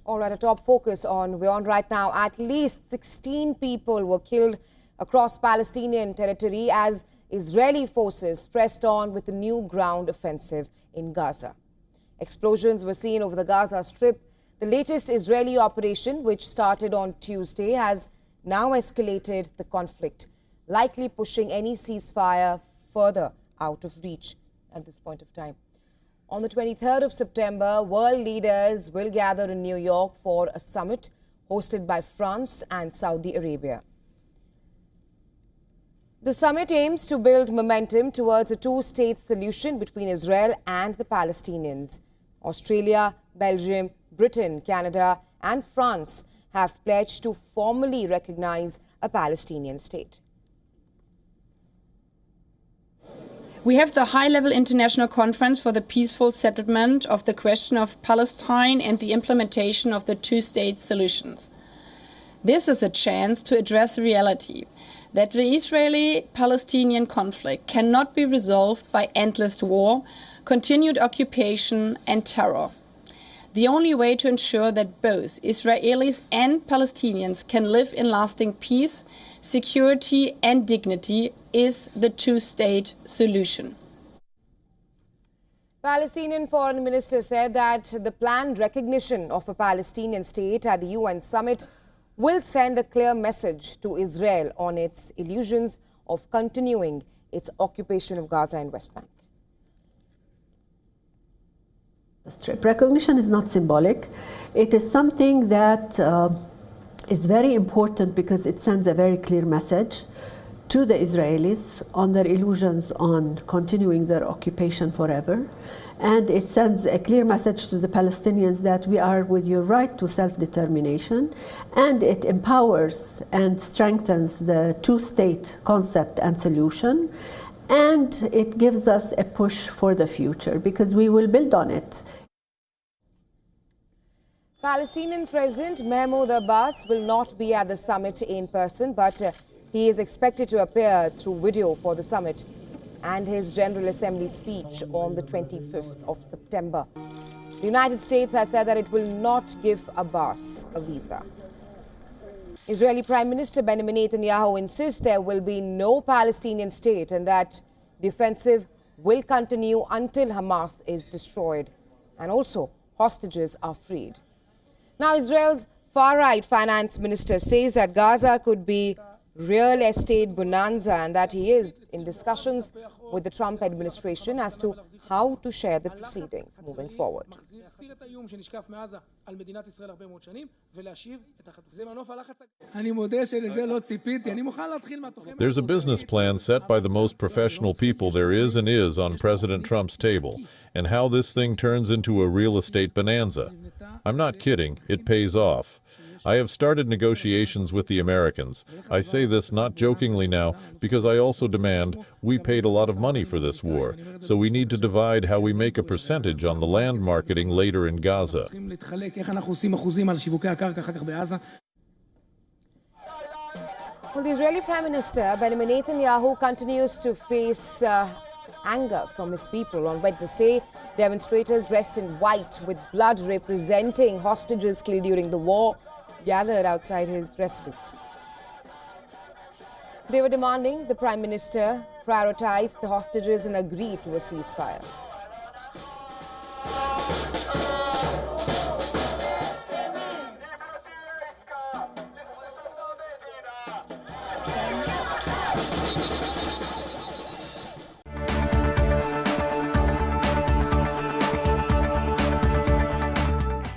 All right, a top focus on WION right now. At least 16 people were killed across Palestinian territory as Israeli forces pressed on with a new ground offensive in Gaza. Explosions were seen over the Gaza Strip. The latest Israeli operation, which started on Tuesday, has now escalated the conflict, likely pushing any ceasefire further out of reach at this point of time. On the 23rd of September, world leaders will gather in New York for a summit hosted by France and Saudi Arabia. The summit aims to build momentum towards a two-state solution between Israel and the Palestinians. Australia, Belgium, Britain, Canada and France have pledged to formally recognize a Palestinian state. We have the high-level international conference for the peaceful settlement of the question of Palestine and the implementation of the two-state solutions. This is a chance to address reality that the Israeli-Palestinian conflict cannot be resolved by endless war, continued occupation and terror. The only way to ensure that both Israelis and Palestinians can live in lasting peace, security and dignity is the two-state solution. Palestinian Foreign Minister said that the planned recognition of a Palestinian state at the UN summit will send a clear message to Israel on its illusions of continuing its occupation of Gaza and West Bank. Recognition is not symbolic. It is something that is very important because it sends a very clear message to the Israelis on their illusions on continuing their occupation forever. And it sends a clear message to the Palestinians that we are with your right to self-determination. And it empowers and strengthens the two-state concept and solution. And it gives us a push for the future because we will build on it. Palestinian President Mahmoud Abbas will not be at the summit in person, but he is expected to appear through video for the summit and his General Assembly speech on the 25th of September. The United States has said that it will not give Abbas a visa. Israeli Prime Minister Benjamin Netanyahu insists there will be no Palestinian state and that the offensive will continue until Hamas is destroyed and also hostages are freed. Now, Israel's far-right finance minister says that Gaza could be real estate bonanza and that he is in discussions with the Trump administration as to how to share the proceedings moving forward. There's a business plan set by the most professional people there is and is on President Trump's table, and how this thing turns into a real estate bonanza. I'm not kidding, it pays off. I have started negotiations with the Americans. I say this not jokingly now because I also demand we paid a lot of money for this war, so we need to divide how we make a percentage on the land marketing later in Gaza. Well, the Israeli Prime Minister Benjamin Netanyahu continues to face anger from his people. On Wednesday, demonstrators dressed in white with blood representing hostages killed during the war gathered outside his residence. They were demanding the Prime Minister prioritize the hostages and agree to a ceasefire.